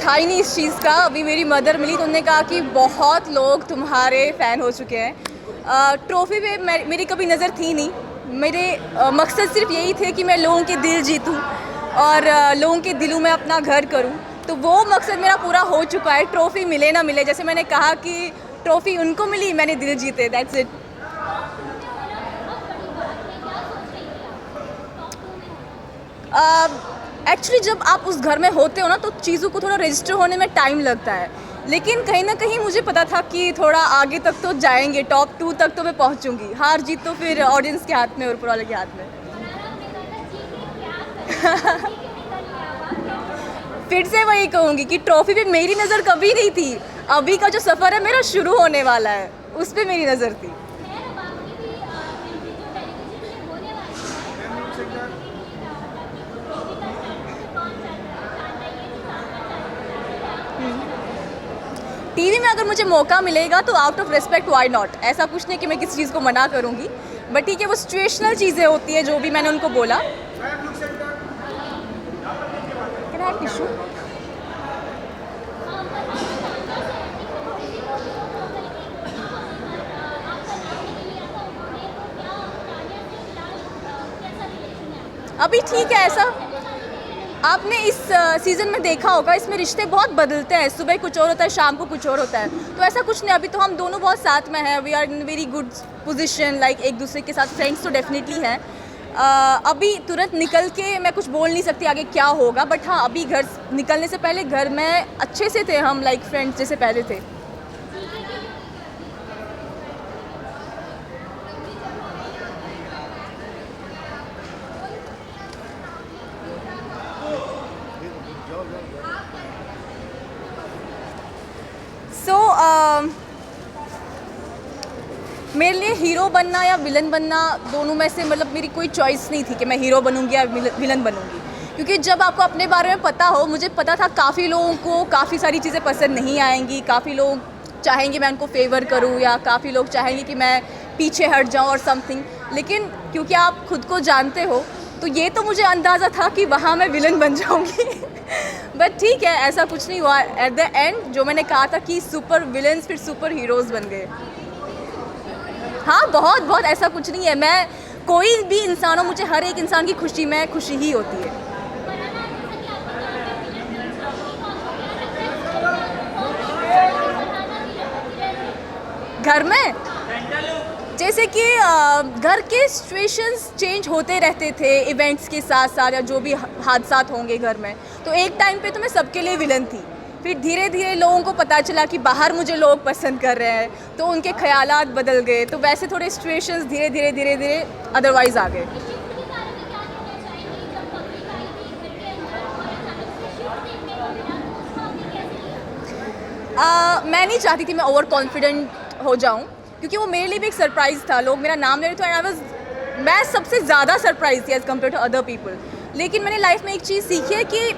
था ही नहीं इस चीज़ का। अभी मेरी मदर मिली तो उन्होंने कहा कि बहुत लोग तुम्हारे फ़ैन हो चुके हैं। ट्रॉफ़ी पे मेरी कभी नज़र थी नहीं। मेरे मकसद सिर्फ यही थे कि मैं लोगों के दिल जीतूं और लोगों के दिलों में अपना घर करूं। तो वो मकसद मेरा पूरा हो चुका है। ट्रॉफ़ी मिले ना मिले, जैसे मैंने कहा कि ट्रॉफ़ी उनको मिली, मैंने दिल जीते, दैट्स इट। एक्चुअली जब आप उस घर में होते हो ना तो चीज़ों को थोड़ा रजिस्टर होने में टाइम लगता है, लेकिन कहीं ना कहीं मुझे पता था कि थोड़ा आगे तक तो जाएंगे, टॉप 2 तक तो मैं पहुंचूंगी। हार जीत तो फिर ऑडियंस के हाथ में और ऊपर वाले के हाथ में। फिर से वही कहूँगी कि ट्रॉफी पे मेरी नज़र कभी नहीं थी। अभी का जो सफ़र है मेरा शुरू होने वाला है, उस पर मेरी नज़र थी। टीवी में अगर मुझे मौका मिलेगा तो out of respect why not. ऐसा कुछ नहीं कि मैं किसी चीज़ को मना करूँगी, बट ठीक है, वो सिचुएशनल चीज़ें होती है, जो भी मैंने उनको बोला। अभी ठीक है। ऐसा आपने इस सीज़न में देखा होगा, इसमें रिश्ते बहुत बदलते हैं। सुबह कुछ और होता है, शाम को कुछ और होता है। तो ऐसा कुछ नहीं, अभी तो हम दोनों बहुत साथ में हैं। We are in very good position, like एक दूसरे के साथ फ्रेंड्स तो डेफिनेटली हैं। अभी तुरंत निकल के मैं कुछ बोल नहीं सकती आगे क्या होगा, बट हाँ, अभी घर निकलने से पहले घर में अच्छे से थे हम, लाइक फ्रेंड्स जैसे पहले थे। सो मेरे लिए हीरो बनना या विलन बनना, दोनों में से मतलब मेरी कोई चॉइस नहीं थी कि मैं हीरो बनूंगी या विलन बनूंगी। क्योंकि जब आपको अपने बारे में पता हो, मुझे पता था काफ़ी लोगों को काफ़ी सारी चीज़ें पसंद नहीं आएंगी। काफ़ी लोग चाहेंगे मैं उनको फेवर करूं, या काफ़ी लोग चाहेंगे कि मैं पीछे हट जाऊं और समथिंग। लेकिन क्योंकि आप खुद को जानते हो, तो ये तो मुझे अंदाज़ा था कि वहाँ मैं विलन बन जाऊँगी। बट ठीक है, ऐसा कुछ नहीं हुआ। एट द एंड जो मैंने कहा था कि सुपर विलन्स फिर सुपर हीरोज़ बन गए। हाँ, बहुत बहुत, ऐसा कुछ नहीं है। मैं कोई भी इंसान हो, मुझे हर एक इंसान की खुशी में खुशी ही होती है। घर में जैसे कि घर के सिचुएशंस चेंज होते रहते थे इवेंट्स के साथ साथ, या जो भी हादसात होंगे घर में। तो एक टाइम पे तो मैं सबके लिए विलन थी। फिर धीरे धीरे लोगों को पता चला कि बाहर मुझे लोग पसंद कर रहे हैं, तो उनके ख्यालात बदल गए। तो वैसे थोड़े सिचुएशंस धीरे धीरे धीरे धीरे अदरवाइज आ गए। मैं नहीं चाहती थी मैं ओवर कॉन्फिडेंट हो जाऊं, क्योंकि वो मेरे लिए भी एक सरप्राइज़ था। लोग मेरा नाम ले रहे थे, एंड आई वाज, मैं सबसे ज़्यादा सरप्राइज थी as compare to other people. लेकिन मैंने लाइफ में एक चीज़ सीखी है कि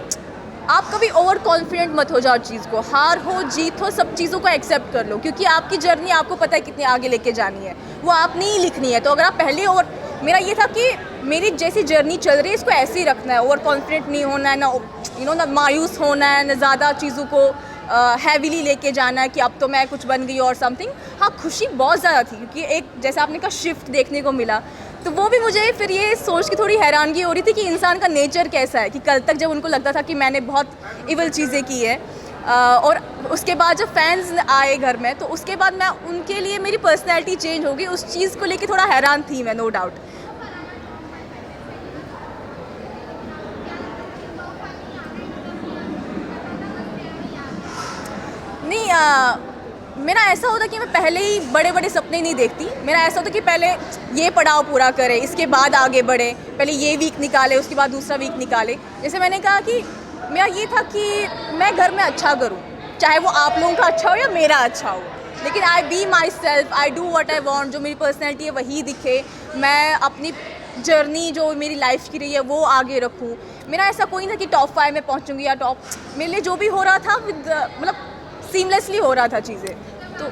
आप कभी ओवर कॉन्फिडेंट मत हो जाओ चीज़ को। हार हो जीत हो, सब चीज़ों को एक्सेप्ट कर लो, क्योंकि आपकी जर्नी आपको पता है कितनी आगे लेके जानी है, वो आपने ही लिखनी है। तो अगर आप पहले ओवर, मेरा ये था कि मेरी जैसी जर्नी चल रही है इसको ऐसे ही रखना है। ओवर कॉन्फिडेंट नहीं होना है, ना ना मायूस होना है, ना ज़्यादा चीज़ों को हैवीली लेके जाना है कि अब तो मैं कुछ बन गई और समथिंग। हाँ, खुशी बहुत ज़्यादा थी, क्योंकि एक जैसा आपने कहा शिफ्ट देखने को मिला। तो वो भी मुझे फिर ये सोच के थोड़ी हैरानगी हो रही थी कि इंसान का नेचर कैसा है। कि कल तक जब उनको लगता था कि मैंने बहुत इवल चीज़ें की है, और उसके बाद जब फैंस आए घर में, तो उसके बाद मैं उनके लिए मेरी पर्सनैलिटी चेंज हो गई। उस चीज़ को लेके थोड़ा हैरान थी मैं, नो डाउट। नहीं, मेरा ऐसा होता कि मैं पहले ही बड़े बड़े सपने नहीं देखती। मेरा ऐसा होता कि पहले ये पड़ाव पूरा करें, इसके बाद आगे बढ़े। पहले ये वीक निकाले, उसके बाद दूसरा वीक निकाले। जैसे मैंने कहा कि मेरा ये था कि मैं घर में अच्छा करूं, चाहे वो आप लोगों का अच्छा हो या मेरा अच्छा हो। लेकिन I be myself, I do what I want. जो मेरी पर्सनैलिटी है वही दिखे। मैं अपनी जर्नी जो मेरी लाइफ की रही है वो आगे रखूँ। मेरा ऐसा कोई नहीं था कि टॉप 5 में पहुँचूँगी या टॉप। मेरे लिए जो भी हो रहा था विद मतलब सीमलेसली हो रहा था चीज़ें। तो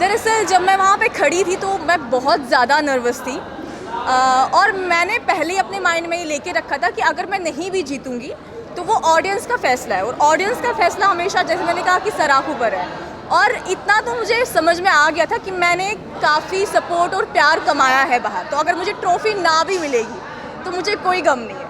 दरअसल जब मैं वहाँ पे खड़ी थी तो मैं बहुत ज़्यादा नर्वस थी और मैंने पहले ही अपने माइंड में ये लेके रखा था कि अगर मैं नहीं भी जीतूँगी तो वो ऑडियंस का फैसला है, और ऑडियंस का फैसला हमेशा, जैसे मैंने कहा, कि सराखों पर है। और इतना तो मुझे समझ में आ गया था कि मैंने काफ़ी सपोर्ट और प्यार कमाया है बाहर, तो अगर मुझे ट्रॉफ़ी ना भी मिलेगी तो मुझे कोई गम नहीं है।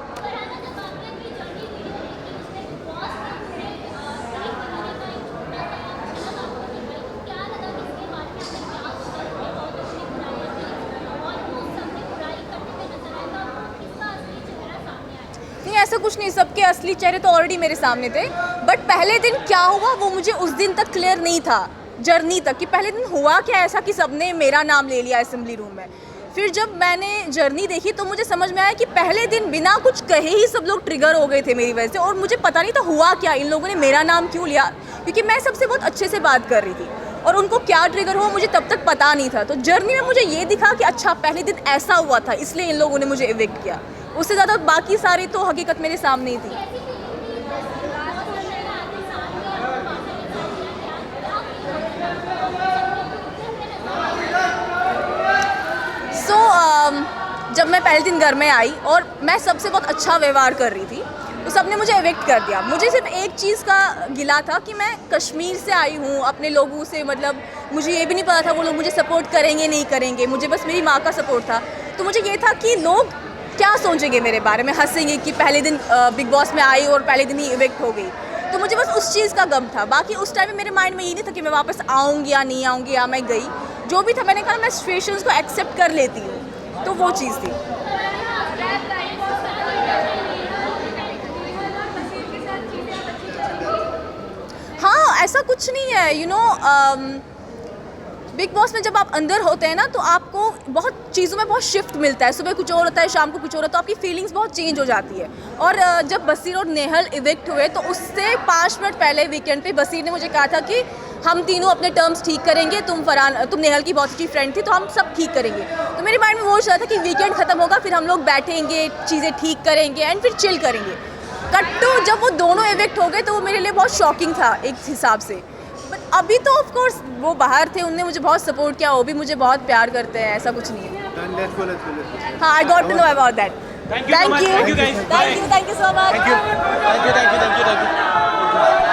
नहीं, ऐसा कुछ नहीं, सबके असली चेहरे तो ऑलरेडी मेरे सामने थे, बट पहले दिन क्या हुआ वो मुझे उस दिन तक क्लियर नहीं था, जर्नी तक, कि पहले दिन हुआ क्या ऐसा कि सबने मेरा नाम ले लिया असेंबली रूम में। फिर जब मैंने जर्नी देखी तो मुझे समझ में आया कि पहले दिन बिना कुछ कहे ही सब लोग ट्रिगर हो गए थे मेरी वजह से, और मुझे पता नहीं था हुआ क्या, इन लोगों ने मेरा नाम क्यों लिया, क्योंकि मैं सबसे बहुत अच्छे से बात कर रही थी और उनको क्या ट्रिगर हुआ मुझे तब तक पता नहीं था। तो जर्नी में मुझे ये दिखा कि अच्छा पहले दिन ऐसा हुआ था, इसलिए इन लोगों ने मुझे इविक्ट किया। उससे ज़्यादा बाकी सारी तो हकीकत मेरे सामने ही थी। जब मैं पहले दिन घर में आई और मैं सबसे बहुत अच्छा व्यवहार कर रही थी तो सबने मुझे इविक्ट कर दिया। मुझे सिर्फ एक चीज़ का गिला था कि मैं कश्मीर से आई हूँ, अपने लोगों से, मतलब मुझे ये भी नहीं पता था वो लोग मुझे सपोर्ट करेंगे नहीं करेंगे, मुझे बस मेरी माँ का सपोर्ट था। तो मुझे ये था कि लोग क्या सोचेंगे मेरे बारे में, हंसेंगे कि पहले दिन बिग बॉस में आई और पहले दिन ही इविक्ट हो गई। तो मुझे बस उस चीज़ का गम था। बाकी उस टाइम में मेरे माइंड में ये नहीं था कि मैं वापस आऊँगी या नहीं आऊँगी या मैं गई। जो भी था मैंने कहा मैं सिचुएशंस को एक्सेप्ट कर लेती हूँ, तो वो चीज़ थी। हाँ, ऐसा कुछ नहीं है, यू नो, बिग बॉस में जब आप अंदर होते हैं ना तो आपको बहुत चीज़ों में बहुत शिफ्ट मिलता है। सुबह कुछ और होता है, शाम को कुछ और होता है, तो आपकी फीलिंग्स बहुत चेंज हो जाती है। और जब बसीर और नेहल इविक्ट हुए तो उससे 5 मिनट पहले वीकेंड पे बसीर ने मुझे कहा था कि हम तीनों अपने टर्म्स ठीक करेंगे, तुम नेहल की बहुत अच्छी फ्रेंड थी तो हम सब ठीक करेंगे। तो मेरे माइंड में वो चल रहा था कि वीकेंड ख़त्म होगा, फिर हम लोग बैठेंगे, चीज़ें ठीक करेंगे एंड फिर चिल करेंगे। कट्टू जब वो दोनों इविक्ट हो गए तो वो मेरे लिए बहुत शॉकिंग था एक हिसाब से। बट अभी तो ऑफ कोर्स वो बाहर थे, उनने मुझे बहुत सपोर्ट किया, वो भी मुझे बहुत प्यार करते हैं, ऐसा कुछ नहीं है। हाँ, I got to know about that. Thank you so much. Thank you guys. Thank you so much. Thank you.